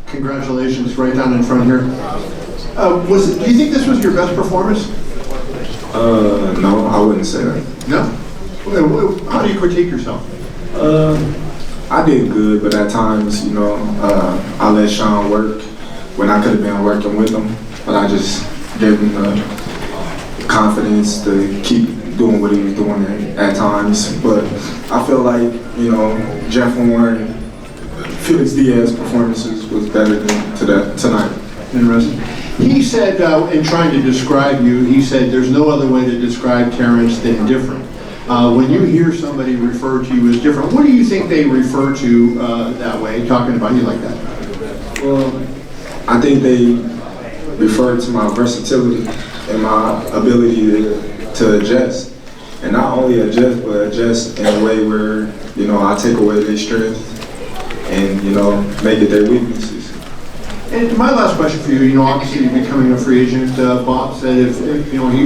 Congratulations, right down in front here. Do you think this was your best performance? No, I wouldn't say that. No? How do you critique yourself? I did good, but at times, I let Shawn work when I could have been working with him, but I just gave him the confidence to keep doing what he was doing at times. But I feel like, Jeff Warren, Felix Diaz's performances was better than tonight. Interesting. He said, in trying to describe you, he said there's no other way to describe Terence than different. When you hear somebody refer to you as different, what do you think they refer to that way, talking about you like that? Well, I think they refer to my versatility and my ability to adjust. And not only adjust, but adjust in a way where, I take away their strength and, make it their weaknesses. And my last question for you, obviously becoming a free agent, Bob said if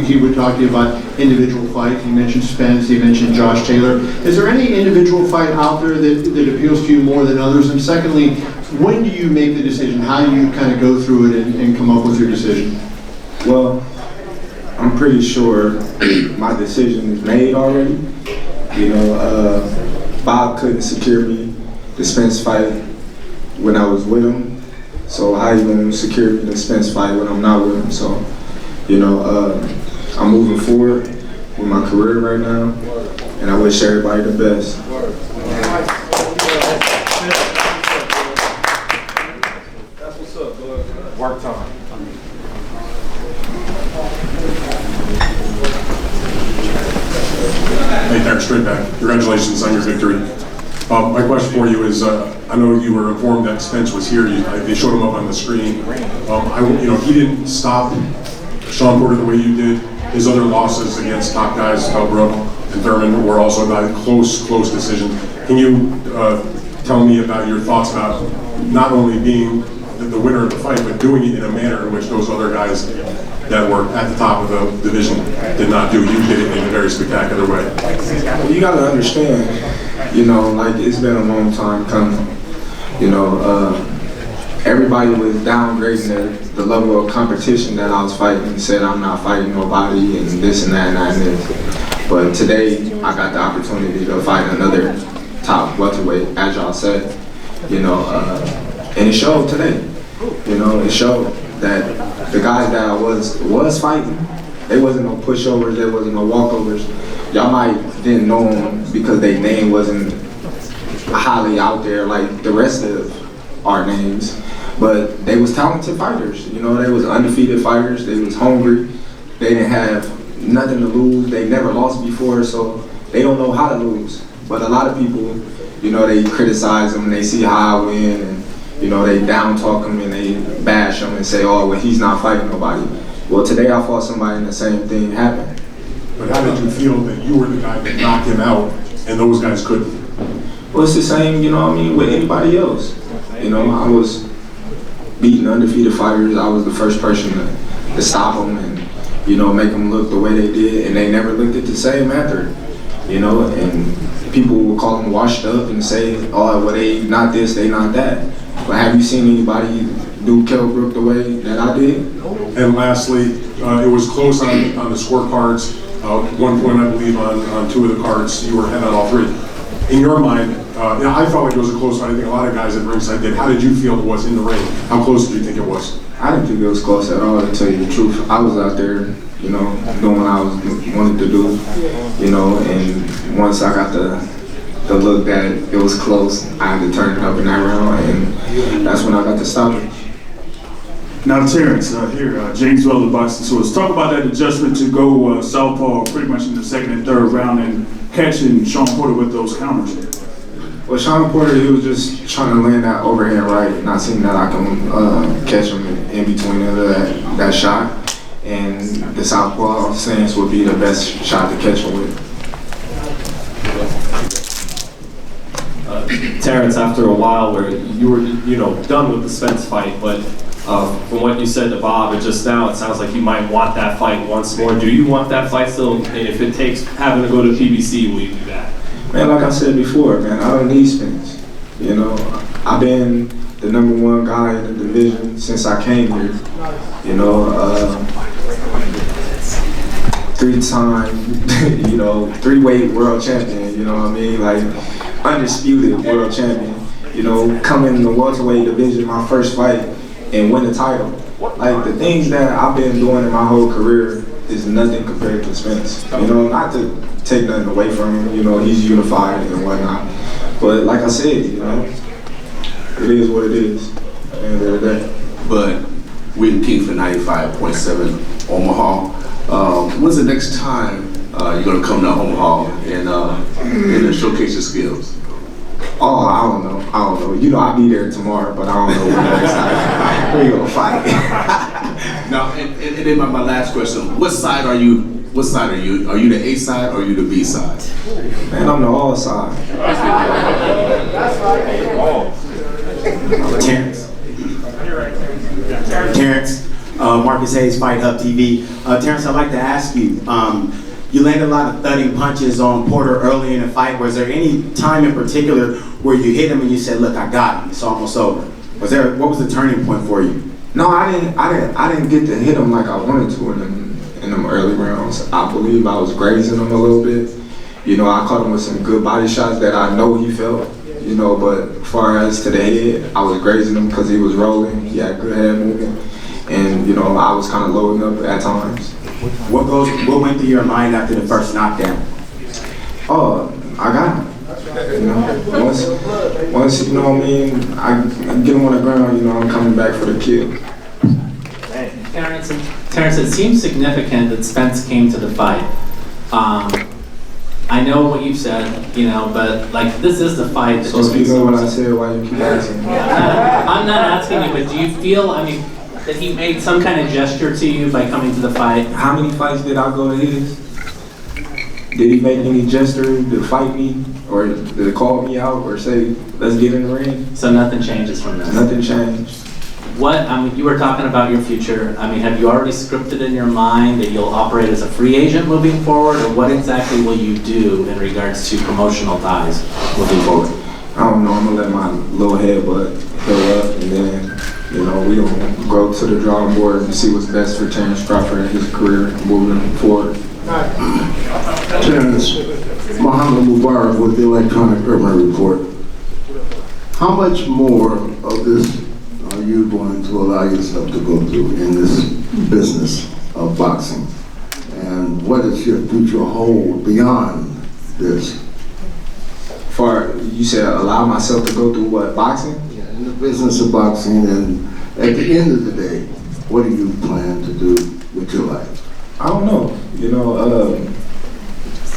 he would talk to you about individual fights. He mentioned Spence, he mentioned Josh Taylor. Is there any individual fight out there that appeals to you more than others? And secondly, when do you make the decision? How do you kind of go through it and come up with your decision? Well, I'm pretty sure my decision is made already. Bob couldn't secure me the Spence fight when I was with him. So how you gonna secure me the Spence fight when I'm not with him? So, I'm moving forward with my career right now, and I wish everybody the best. That's what's up, bud. Work time. Hey, Terence, straight back. Congratulations on your victory. My question for you is, I know you were informed that Spence was here. They showed him up on the screen. He didn't stop Shawn Porter the way you did. His other losses against top guys, Arum and Thurman, were also about close decisions. Can you tell me about your thoughts about not only being the winner of the fight, but doing it in a manner in which those other guys that were at the top of the division did not do? You did it in a very spectacular way. You got to understand, it's been a long time coming. Everybody was downgrading the level of competition that I was fighting and said I'm not fighting nobody and this and that and that and this. But today, I got the opportunity to fight another top welterweight, as y'all said, and it showed today. It showed that the guys that I was fighting, they wasn't no pushovers, there wasn't no walkovers. Y'all might didn't know them because their name wasn't highly out there like the rest of our names, but they was talented fighters. They was undefeated fighters. They was hungry. They didn't have nothing to lose. They never lost before, so they don't know how to lose. But a lot of people, they criticize them and they see how I win, and they down talk him and they bash him and say, oh, well, he's not fighting nobody. Well, today I fought somebody and the same thing happened. But how did you feel that you were the guy that knocked him out and those guys couldn't? Well, it's the same, with anybody else. I was beating undefeated fighters. I was the first person to stop them and, make them look the way they did, and they never looked at the same after, and people will call them washed up and say, oh, well, they not this, they not that. But have you seen anybody do Kell Brook the way that I did? And lastly, it was close on the scorecards. One point, I believe, on two of the cards, you were ahead on all three. In your mind, I felt like it was a close fight. I think a lot of guys at ringside did. How did you feel it was in the ring? How close did you think it was? I didn't think it was close at all, to tell you the truth. I was out there, doing what I wanted to do, and once I got the look that it was close, I had to turn it up in that round, and that's when I got to stop it. Now, Terence, James Weller, Boxing Source. Talk about that adjustment to go southpaw pretty much in the second and third round and catching Shawn Porter with those counters. Well, Shawn Porter, he was just trying to land that overhand right, not seeing that I can catch him in between that shot. And the southpaw stance would be the best shot to catch him with. Terence, after a while where you were, done with the Spence fight, but from what you said to Bob, just now it sounds like you might want that fight once more. Do you want that fight still? And if it takes having to go to PBC, will you do that? Man, like I said before, man, I don't need Spence. I've been the #1 guy in the division since I came here. You know, 3-time, you know, 3-weight world champion. You know what I mean? Like undisputed world champion. You know, come in the welterweight division, my first fight, and win the title. Like the things that I've been doing in my whole career is nothing compared to Spence. You know, not to take nothing away from him. You know, he's unified and whatnot. But like I said, you know, it is what it is at the end of the day. But we're competing for 95.7 Omaha. When's the next time you're gonna come to Omaha and showcase your skills? Oh, I don't know. You know, I'll be there tomorrow, but I don't know when next time we're gonna fight. Now, and then my last question: What side are you? What side are you? Are you the A side or are you the B side? Man, I'm the all side. Terence, Marcus Hayes, FightHype TV. Terence, I'd like to ask you, you landed a lot of thudding punches on Porter early in the fight. Was there any time in particular where you hit him and you said, look, I got him, it's almost over? What was the turning point for you? No, I didn't get to hit him like I wanted to in them early rounds. I believe I was grazing him a little bit. You know, I caught him with some good body shots that I know he felt. You know, but as far as to the head, I was grazing him because he was rolling. He had good head movement, and you know, I was kind of loading up at times. What went through your mind after the first knockdown? Oh, I got him. You know, once you know what I mean, I get him on the ground. You know, I'm coming back for the kill. Terence, it seems significant that Spence came to the fight. I know what you've said, you know, but like this is the fight. That So if you know what I said, why you keep asking me? I'm not asking you, but do you feel, I mean, that he made some kind of gesture to you by coming to the fight? How many fights did I go to his? Did he make any gesture to fight me, or to call me out, or say, let's get in the ring? So nothing changes from this? Nothing changed. What, I mean, you were talking about your future. I mean, have you already scripted in your mind that you'll operate as a free agent moving forward, or what exactly will you do in regards to promotional ties moving forward? I don't know, I'm gonna let my little head butt heal up, and then, you know, we gonna go to the drawing board and see what's best for Terence Crawford and his career moving forward. Terence, Muhammad Mubarak with the Electronic Urban Report. How much more of this are you going to allow yourself to go through in this business of boxing? And what does your future hold beyond this? You said allow myself to go through what, boxing? Yeah, in the business of boxing, and at the end of the day, what do you plan to do with your life? I don't know. You know,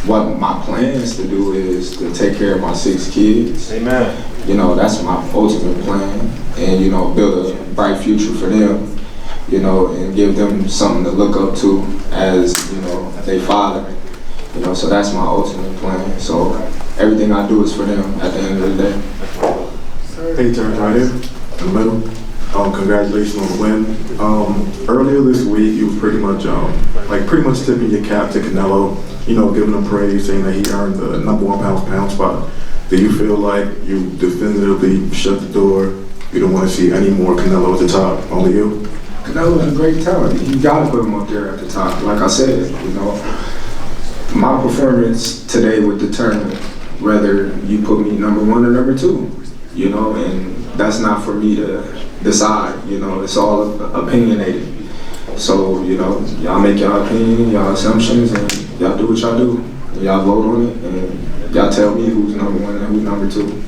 what my plans to do is to take care of my 6 kids. Amen. You know, that's my ultimate plan. And, you know, build a bright future for them, you know, and give them something to look up to as, you know, their father. You know, so that's my ultimate plan. So everything I do is for them at the end of the day. Hey, Terence, right here, in the middle. Congratulations on the win. Earlier this week, you was pretty much tipping your cap to Canelo, you know, giving him praise, saying that he earned the #1 pound-for-pound spot. Do you feel like you definitively shut the door? You don't want to see any more Canelo at the top, only you? Canelo's a great talent. You gotta put him up there at the top. Like I said, you know, my performance today would determine whether you put me #1 or #2, you know, and that's not for me to decide, you know, it's all opinionated. So, you know, y'all make y'all opinion, y'all assumptions, and y'all do what y'all do. Y'all vote on it, and y'all tell me who's #1 and who's #2.